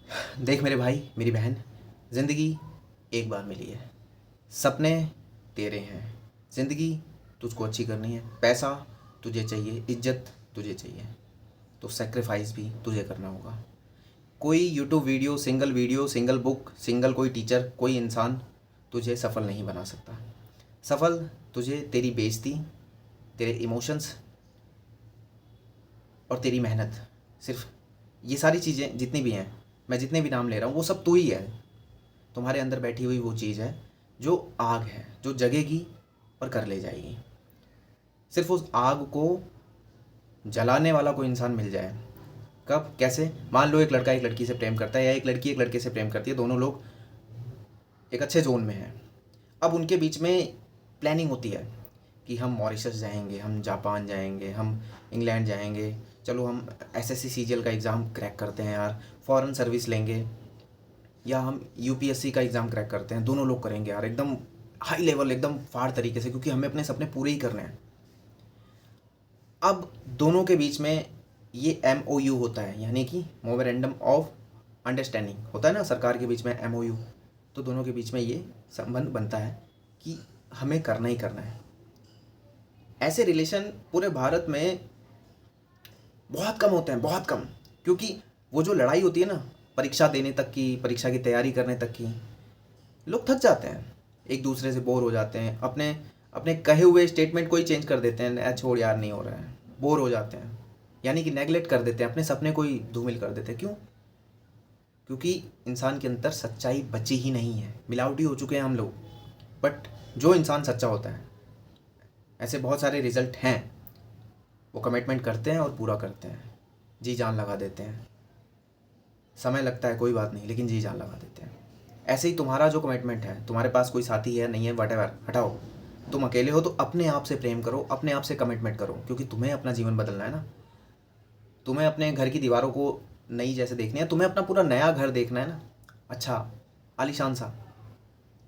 देख मेरे भाई मेरी बहन, ज़िंदगी एक बार मिली है। सपने तेरे हैं। ज़िंदगी तुझको अच्छी करनी है। पैसा तुझे चाहिए, इज्जत तुझे चाहिए, तो सेक्रीफाइस भी तुझे करना होगा। कोई YouTube video, single book, single कोई टीचर, कोई इंसान तुझे सफल नहीं बना सकता। सफल तुझे तेरी बेइज्जती, तेरे इमोशंस और तेरी मेहनत, सिर्फ ये सारी चीज़ें जितनी भी हैं, मैं जितने भी नाम ले रहा हूँ वो सब तू ही है। तुम्हारे अंदर बैठी हुई वो चीज़ है जो आग है, जो जगेगी और कर ले जाएगी। सिर्फ उस आग को जलाने वाला कोई इंसान मिल जाए। कब, कैसे? मान लो एक लड़का एक लड़की से प्रेम करता है, या एक लड़की एक लड़के से प्रेम करती है, दोनों लोग एक अच्छे जोन में हैं। अब उनके बीच में प्लानिंग होती है कि हम मॉरिशस जाएंगे, हम जापान जाएंगे, हम इंग्लैंड जाएंगे, चलो हम एसएससी सीजीएल का एग्ज़ाम क्रैक करते हैं यार, फॉरेन सर्विस लेंगे, या हम यूपीएससी का एग्ज़ाम क्रैक करते हैं। दोनों लोग करेंगे यार एकदम हाई लेवल, एकदम फाड़ तरीके से, क्योंकि हमें अपने सपने पूरे ही करने हैं। अब दोनों के बीच में ये MOU होता है, यानी कि मोमेरेंडम ऑफ अंडरस्टैंडिंग होता है ना, सरकार के बीच में MOU। तो दोनों के बीच में ये संबंध बनता है कि हमें करना ही करना है। ऐसे रिलेशन पूरे भारत में बहुत कम होते हैं, बहुत कम। क्योंकि वो जो लड़ाई होती है ना, परीक्षा देने तक की, परीक्षा की तैयारी करने तक की, लोग थक जाते हैं, एक दूसरे से बोर हो जाते हैं, अपने अपने कहे हुए स्टेटमेंट को ही चेंज कर देते हैं, छोड़ यार नहीं हो रहा है, बोर हो जाते हैं, यानी कि नेगलेक्ट कर देते हैं, अपने सपने को ही धूमिल कर देते हैं। क्यों? क्योंकि इंसान के अंदर सच्चाई बची ही नहीं है, मिलावटी हो चुके हैं हम लोग। बट जो इंसान सच्चा होता है, ऐसे बहुत सारे रिजल्ट हैं, वो कमिटमेंट करते हैं और पूरा करते हैं, जी जान लगा देते हैं। समय लगता है कोई बात नहीं, लेकिन जी जान लगा देते हैं। ऐसे ही तुम्हारा जो कमिटमेंट है, तुम्हारे पास कोई साथी है नहीं है, वटेवर हटाओ, तुम अकेले हो तो अपने आप से प्रेम करो, अपने आप से कमिटमेंट करो, क्योंकि तुम्हें अपना जीवन बदलना है ना। तुम्हें अपने घर की दीवारों को नई जैसे देखनी है, तुम्हें अपना पूरा नया घर देखना है ना, अच्छा आलीशान सा,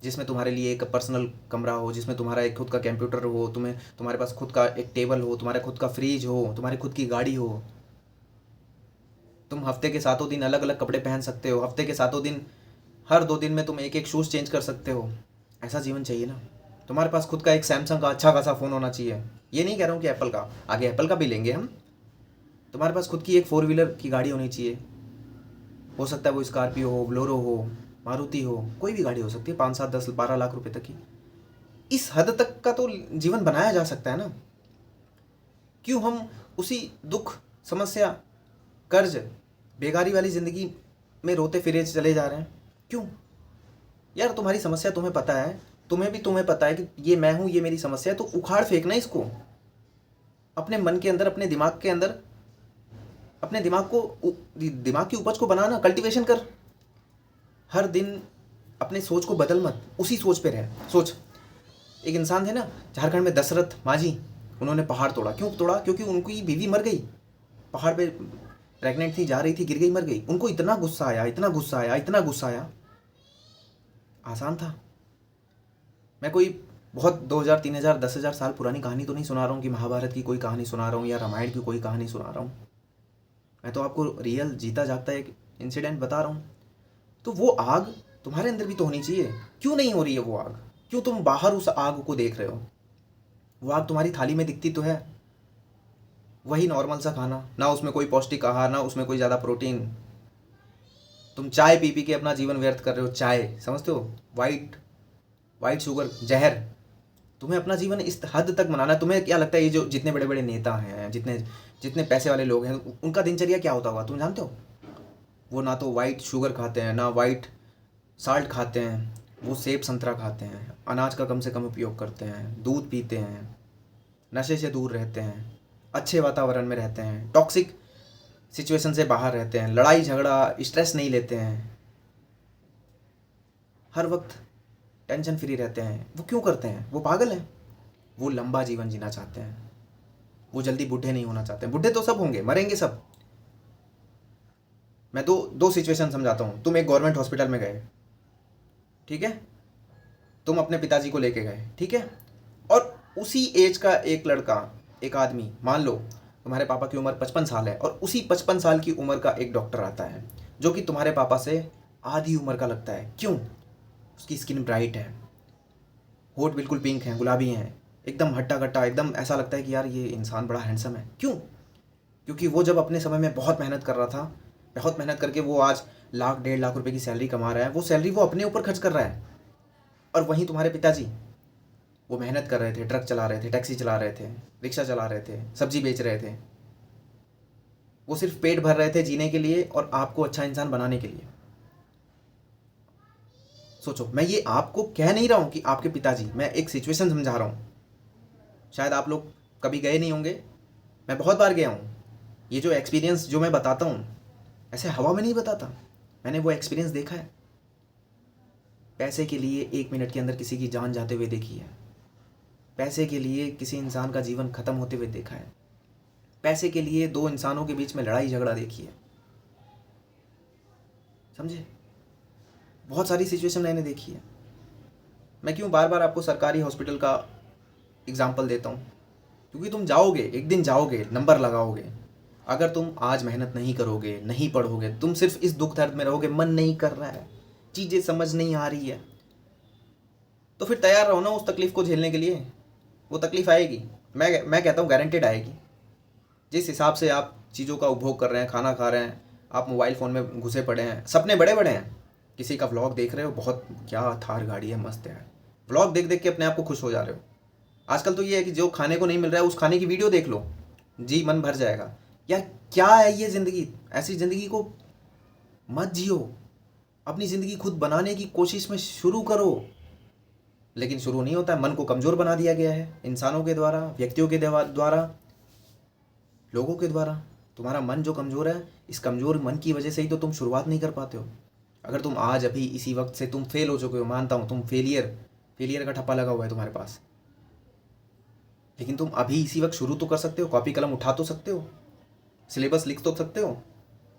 जिसमें तुम्हारे लिए एक पर्सनल कमरा हो, जिसमें तुम्हारा एक खुद का कंप्यूटर हो, तुम्हारे पास खुद का एक टेबल हो, तुम्हारा खुद का फ्रिज हो, तुम्हारी खुद की गाड़ी हो। तुम हफ्ते के सातों दिन अलग अलग कपड़े पहन सकते हो, हफ्ते के सातों दिन, हर 2 दिन में तुम एक एक शूज़ चेंज कर सकते हो। ऐसा जीवन चाहिए ना। तुम्हारे पास खुद का एक सैमसंग का अच्छा खासा फ़ोन होना चाहिए। ये नहीं कह रहा हूँ कि एप्पल का, आगे एप्पल का भी लेंगे हम। तुम्हारे पास खुद की एक 4 व्हीलर की गाड़ी होनी चाहिए। हो सकता है वो स्कॉर्पियो हो, बोलेरो हो, मारुति हो, कोई भी गाड़ी हो सकती है, 5, 7, 10, 12 लाख रुपए तक की। इस हद तक का तो जीवन बनाया जा सकता है ना। क्यों हम उसी दुख, समस्या, कर्ज, बेगारी वाली ज़िंदगी में रोते फिरे चले जा रहे हैं? क्यों? यार तुम्हारी समस्या तुम्हें पता है, तुम्हें पता है कि ये मैं हूँ, ये मेरी समस्या है, तो उखाड़ फेंकना इसको अपने मन के अंदर, अपने दिमाग के अंदर, अपने दिमाग की उपज को बनाना, कल्टीवेशन कर। हर दिन अपने सोच को बदल मत, उसी सोच पे रह। सोच, एक इंसान थे ना झारखंड में, दशरथ मांझी, उन्होंने पहाड़ तोड़ा। क्यों तोड़ा? क्योंकि उनकी बीवी मर गई, पहाड़ पे प्रेग्नेंट थी, जा रही थी, गिर गई, मर गई। उनको इतना गुस्सा आया, इतना गुस्सा आया, इतना गुस्सा आया। आसान था। मैं कोई बहुत 2000, 3000, 10,000 साल पुरानी कहानी तो नहीं सुना रहा हूँ, कि महाभारत की कोई कहानी सुना रहा हूँ या रामायण की कोई कहानी सुना रहा हूँ। मैं तो आपको रियल जीता जागता एक इंसिडेंट बता रहा हूँ। तो वो आग तुम्हारे अंदर भी तो होनी चाहिए। क्यों नहीं हो रही है वो आग? क्यों तुम बाहर उस आग को देख रहे हो? वो आग तुम्हारी थाली में दिखती तो है, वही नॉर्मल सा खाना, ना उसमें कोई पौष्टिक आहार, ना उसमें कोई ज़्यादा प्रोटीन। तुम चाय पी पी के अपना जीवन व्यर्थ कर रहे हो। चाय समझते हो? वाइट वाइट शुगर, जहर। तुम्हें अपना जीवन इस हद तक बनाना है। तुम्हें क्या लगता है ये जो जितने बड़े बड़े नेता हैं, जितने जितने पैसे वाले लोग हैं, उनका दिनचर्या क्या होता होगा तुम जानते हो? वो ना तो वाइट शुगर खाते हैं, ना वाइट साल्ट खाते हैं, वो सेब संतरा खाते हैं, अनाज का कम से कम उपयोग करते हैं, दूध पीते हैं, नशे से दूर रहते हैं, अच्छे वातावरण में रहते हैं, टॉक्सिक सिचुएशन से बाहर रहते हैं, लड़ाई झगड़ा स्ट्रेस नहीं लेते हैं, हर वक्त टेंशन फ्री रहते हैं। वो क्यों करते हैं? वो पागल हैं। वो लंबा जीवन जीना चाहते हैं, वो जल्दी बूढ़े नहीं होना चाहते। बूढ़े तो सब होंगे, मरेंगे सब। मैं दो दो सिचुएशन समझाता हूँ। तुम एक गवर्नमेंट हॉस्पिटल में गए, ठीक है, तुम अपने पिताजी को लेके गए, ठीक है, और उसी एज का एक लड़का, एक आदमी, मान लो तुम्हारे पापा की उम्र 55 साल है, और उसी 55 साल की उम्र का एक डॉक्टर आता है, जो कि तुम्हारे पापा से आधी उम्र का लगता है। क्यों? उसकी स्किन ब्राइट है, होठ बिल्कुल पिंक हैं, गुलाबी हैं, एकदम हट्टा कट्टा, एकदम ऐसा लगता है कि यार ये इंसान बड़ा हैंडसम है। क्यों? क्योंकि वो जब अपने समय में बहुत मेहनत कर रहा था, बहुत मेहनत करके वो आज लाख 1.5 लाख रुपए की सैलरी कमा रहा है, वो सैलरी वो अपने ऊपर खर्च कर रहा है। और वहीं तुम्हारे पिताजी, वो मेहनत कर रहे थे, ट्रक चला रहे थे, टैक्सी चला रहे थे, रिक्शा चला रहे थे, सब्जी बेच रहे थे। वो सिर्फ पेट भर रहे थे जीने के लिए और आपको अच्छा इंसान बनाने के लिए। सोचो, मैं ये आपको कह नहीं रहा हूँ कि आपके पिताजी, मैं एक सिचुएशन समझा रहा हूँ। शायद आप लोग कभी गए नहीं होंगे, मैं बहुत बार गया हूँ। ये जो एक्सपीरियंस जो मैं बताता हूँ ऐसे हवा में नहीं बताता, मैंने वो एक्सपीरियंस देखा है। पैसे के लिए 1 मिनट के अंदर किसी की जान जाते हुए देखी है। पैसे के लिए किसी इंसान का जीवन खत्म होते हुए देखा है। पैसे के लिए 2 इंसानों के बीच में लड़ाई झगड़ा देखी है। समझे? बहुत सारी सिचुएशन मैंने देखी है। मैं क्यों बार बार आपको सरकारी हॉस्पिटल का एग्जाम्पल देता हूँ? क्योंकि तुम जाओगे, एक दिन जाओगे, नंबर लगाओगे। अगर तुम आज मेहनत नहीं करोगे, नहीं पढ़ोगे, तुम सिर्फ इस दुख दर्द में रहोगे, मन नहीं कर रहा है, चीज़ें समझ नहीं आ रही है, तो फिर तैयार रहो ना उस तकलीफ़ को झेलने के लिए। वो तकलीफ़ आएगी, मैं कहता हूँ गारंटेड आएगी। जिस हिसाब से आप चीज़ों का उपभोग कर रहे हैं, खाना खा रहे हैं, आप मोबाइल फ़ोन में घुसे पड़े हैं, सपने बड़े बड़े हैं, किसी का व्लॉग देख रहे हो, बहुत क्या थार गाड़ी है, मस्त है, व्लॉग देख देख के अपने आप को खुश हो जा रहे हो। आजकल तो ये है कि जो खाने को नहीं मिल रहा है उस खाने की वीडियो देख लो, जी मन भर जाएगा। यार क्या है ये ज़िंदगी? ऐसी ज़िंदगी को मत जियो। अपनी ज़िंदगी खुद बनाने की कोशिश में शुरू करो। लेकिन शुरू नहीं होता है, मन को कमज़ोर बना दिया गया है इंसानों के द्वारा, व्यक्तियों के द्वारा, लोगों के द्वारा। तुम्हारा मन जो कमज़ोर है, इस कमज़ोर मन की वजह से ही तो तुम शुरुआत नहीं कर पाते हो। अगर तुम आज अभी इसी वक्त से तुम फेल हो चुके हो, मानता हूँ, तुम फेलियर का ठप्पा लगा हुआ है तुम्हारे पास, लेकिन तुम अभी इसी वक्त शुरू तो कर सकते हो। कॉपी कलम उठा तो सकते हो, सिलेबस लिख तो सकते हो,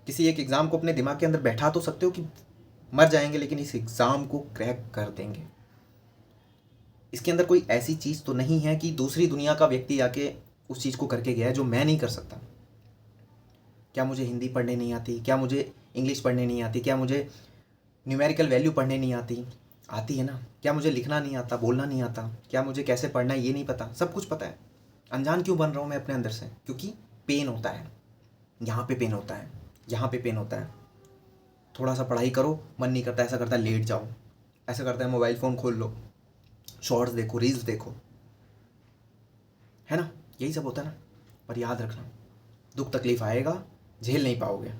किसी एक एग्ज़ाम को अपने दिमाग के अंदर बैठा तो सकते हो कि मर जाएंगे लेकिन इस एग्ज़ाम को क्रैक कर देंगे। इसके अंदर कोई ऐसी चीज़ तो नहीं है कि दूसरी दुनिया का व्यक्ति आके उस चीज़ को करके गया है जो मैं नहीं कर सकता। क्या मुझे हिंदी पढ़ने नहीं आती? क्या मुझे इंग्लिश पढ़ने नहीं आती? क्या मुझे न्यूमेरिकल वैल्यू पढ़ने नहीं आती? आती है ना। क्या मुझे लिखना नहीं आता, बोलना नहीं आता? क्या मुझे कैसे पढ़ना है ये नहीं पता? सब कुछ पता है। अनजान क्यों बन रहा हूँ मैं अपने अंदर से? क्योंकि पेन होता है, यहाँ पे पेन होता है, यहाँ पे पेन होता है। थोड़ा सा पढ़ाई करो, मन नहीं करता, ऐसा करता है लेट जाओ, ऐसा करता है मोबाइल फ़ोन खोल लो, शॉर्ट्स देखो, रील्स देखो, है ना, यही सब होता है ना। पर याद रखना, दुख तकलीफ आएगा, झेल नहीं पाओगे।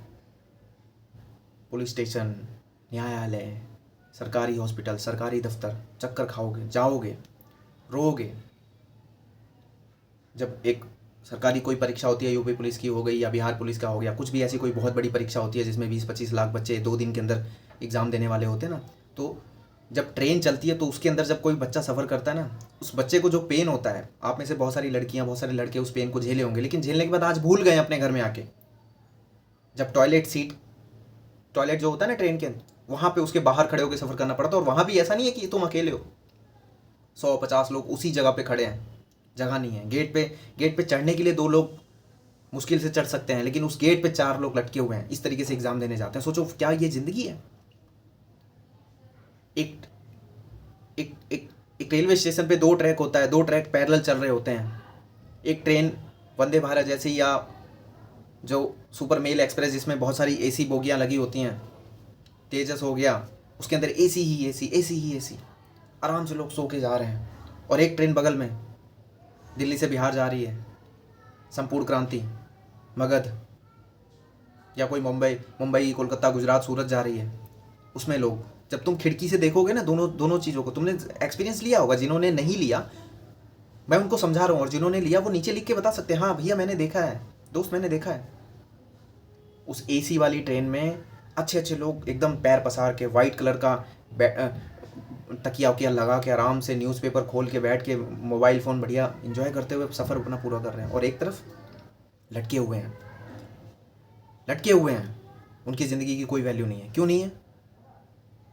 पुलिस स्टेशन, न्यायालय, सरकारी हॉस्पिटल, सरकारी दफ्तर, चक्कर खाओगे, जाओगे, रोओगे। जब एक सरकारी कोई परीक्षा होती है, यूपी पुलिस की हो गई या बिहार पुलिस का हो गया, कुछ भी ऐसी कोई बहुत बड़ी परीक्षा होती है जिसमें 20-25 लाख बच्चे 2 दिन के अंदर एग्ज़ाम देने वाले होते हैं ना, तो जब ट्रेन चलती है तो उसके अंदर जब कोई बच्चा सफ़र करता है ना, उस बच्चे को जो पेन होता है, आप में से बहुत सारी लड़कियां, बहुत सारे लड़के उस पेन को झेले होंगे, लेकिन झेलने के बाद आज भूल गए अपने घर में आके। जब टॉयलेट जो होता है ना ट्रेन के अंदर, वहाँ पे उसके बाहर खड़े होकर सफ़र करना पड़ता है। और वहाँ भी ऐसा नहीं है कि तुम अकेले हो, 100-50 लोग उसी जगह पे खड़े हैं, जगह नहीं है। गेट पे चढ़ने के लिए 2 लोग मुश्किल से चढ़ सकते हैं, लेकिन उस गेट पे 4 लोग लटके हुए हैं। इस तरीके से एग्ज़ाम देने जाते हैं। सोचो क्या ये ज़िंदगी है? एक एक एक एक रेलवे स्टेशन पे 2 ट्रैक होता है, 2 ट्रैक पैरेलल चल रहे होते हैं। एक ट्रेन वंदे भारत जैसी या जो सुपर मेल एक्सप्रेस जिसमें बहुत सारी एसी बोगियाँ लगी होती हैं, तेजस हो गया, उसके अंदर एसी ही एसी, आराम से लोग सो के जा रहे हैं। और एक ट्रेन बगल में दिल्ली से बिहार जा रही है, संपूर्ण क्रांति, मगध, या कोई मुंबई कोलकाता गुजरात सूरत जा रही है, उसमें लोग, जब तुम खिड़की से देखोगे ना दोनों चीज़ों को, तुमने एक्सपीरियंस लिया होगा। जिन्होंने नहीं लिया मैं उनको समझा रहा हूँ, और जिन्होंने लिया वो नीचे लिख के बता सकते हैं, हाँ भैया मैंने देखा है, दोस्त मैंने देखा है। उस एसी वाली ट्रेन में अच्छे लोग एकदम पैर पसार के, वाइट कलर का तकिया वकिया लगा के, आराम से न्यूज़पेपर खोल के बैठ के, मोबाइल फ़ोन बढ़िया इंजॉय करते हुए सफ़र अपना पूरा कर रहे हैं। और एक तरफ लटके हुए हैं, उनकी ज़िंदगी की कोई वैल्यू नहीं है। क्यों नहीं है?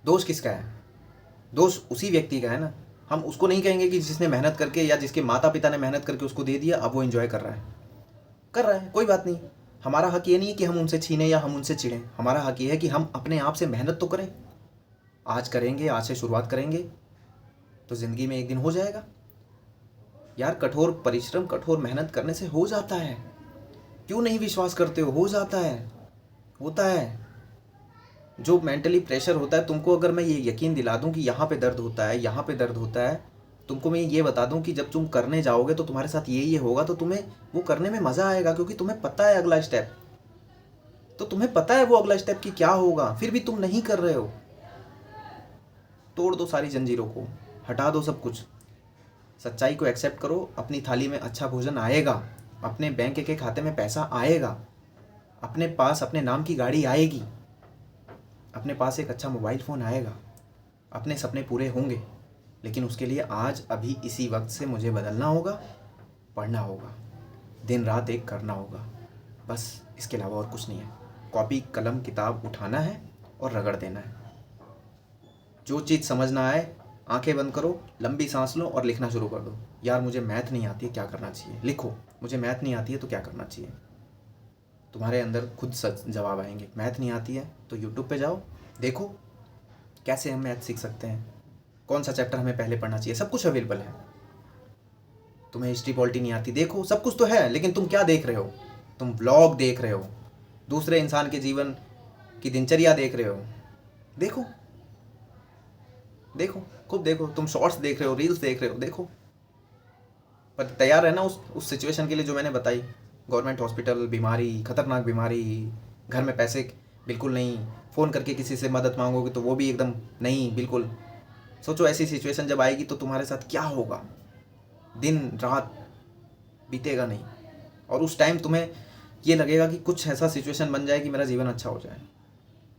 दोष किसका है? दोष उसी व्यक्ति का है ना। हम उसको नहीं कहेंगे कि जिसने मेहनत करके या जिसके माता पिता ने मेहनत करके उसको दे दिया, अब वो एंजॉय कर रहा है, कोई बात नहीं। हमारा हक ये नहीं है कि हम उनसे छीनें या हम उनसे चिढ़ें। हमारा हक ये है कि हम अपने आप से मेहनत तो करें। आज करेंगे, आज से शुरुआत करेंगे तो ज़िंदगी में एक दिन हो जाएगा यार। कठोर परिश्रम, कठोर मेहनत करने से हो जाता है। क्यों नहीं विश्वास करते हो जाता है, होता है। जो मेंटली प्रेशर होता है, तुमको अगर मैं ये यकीन दिला दूं कि यहाँ पे दर्द होता है, यहाँ पे दर्द होता है, तुमको मैं ये बता दूं कि जब तुम करने जाओगे तो तुम्हारे साथ ये होगा, तो तुम्हें वो करने में मज़ा आएगा, क्योंकि तुम्हें पता है अगला स्टेप। तो तुम्हें पता है वो अगला स्टेप कि क्या होगा, फिर भी तुम नहीं कर रहे हो। तोड़ दो सारी जंजीरों को, हटा दो सब कुछ। सच्चाई को एक्सेप्ट करो। अपनी थाली में अच्छा भोजन आएगा, अपने बैंक के खाते में पैसा आएगा, अपने पास अपने नाम की गाड़ी आएगी, अपने पास एक अच्छा मोबाइल फ़ोन आएगा, अपने सपने पूरे होंगे। लेकिन उसके लिए आज अभी इसी वक्त से मुझे बदलना होगा, पढ़ना होगा, दिन रात एक करना होगा, बस। इसके अलावा और कुछ नहीं है। कॉपी कलम किताब उठाना है और रगड़ देना है। जो चीज़ समझ ना आए, आंखें बंद करो, लंबी सांस लो और लिखना शुरू कर दो। यार मुझे मैथ नहीं आती है, क्या करना चाहिए? लिखो, मुझे मैथ नहीं आती है तो क्या करना चाहिए। तुम्हारे अंदर खुद जवाब आएंगे। मैथ नहीं आती है तो यूट्यूब पे जाओ, देखो कैसे हम मैथ सीख सकते हैं, कौन सा चैप्टर हमें पहले पढ़ना चाहिए, सब कुछ अवेलेबल है। तुम्हें हिस्ट्री पॉलिटी नहीं आती, देखो सब कुछ तो है। लेकिन तुम क्या देख रहे हो? तुम व्लॉग देख रहे हो, दूसरे इंसान के जीवन की दिनचर्या देख रहे हो। देखो देखो, खुद देखो। तुम शॉर्ट्स देख रहे हो, रील्स देख रहे हो, देखो। पर तैयार है ना उस सिचुएशन के लिए जो मैंने बताई। गवर्नमेंट हॉस्पिटल, बीमारी, खतरनाक बीमारी, घर में पैसे बिल्कुल नहीं, फ़ोन करके किसी से मदद मांगोगे तो वो भी एकदम नहीं, बिल्कुल। सोचो ऐसी सिचुएशन जब आएगी तो तुम्हारे साथ क्या होगा। दिन रात बीतेगा नहीं, और उस टाइम तुम्हें ये लगेगा कि कुछ ऐसा सिचुएशन बन जाए कि मेरा जीवन अच्छा हो जाए।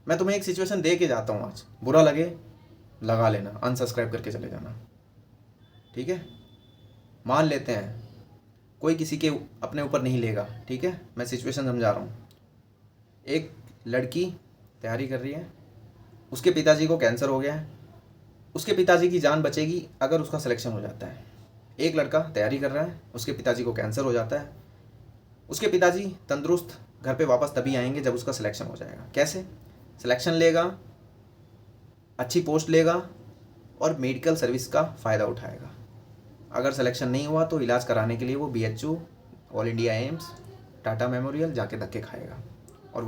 मैं तुम्हें एक सिचुएशन दे के जाता हूँ आज, बुरा लगे लगा लेना, अनसब्सक्राइब करके चले जाना, ठीक है। मान लेते हैं कोई किसी के अपने ऊपर नहीं लेगा, ठीक है। मैं सिचुएशन समझा रहा हूँ। एक लड़की तैयारी कर रही है, उसके पिताजी को कैंसर हो गया है। उसके पिताजी की जान बचेगी अगर उसका सिलेक्शन हो जाता है। एक लड़का तैयारी कर रहा है, उसके पिताजी को कैंसर हो जाता है। उसके पिताजी तंदुरुस्त घर पे वापस तभी आएंगे जब उसका सिलेक्शन हो जाएगा। कैसे? सिलेक्शन लेगा, अच्छी पोस्ट लेगा और मेडिकल सर्विस का फ़ायदा उठाएगा। अगर सिलेक्शन नहीं हुआ तो इलाज कराने के लिए वो BHU, all India AIIMS, Tata memorial जाके धक्के खाएगा।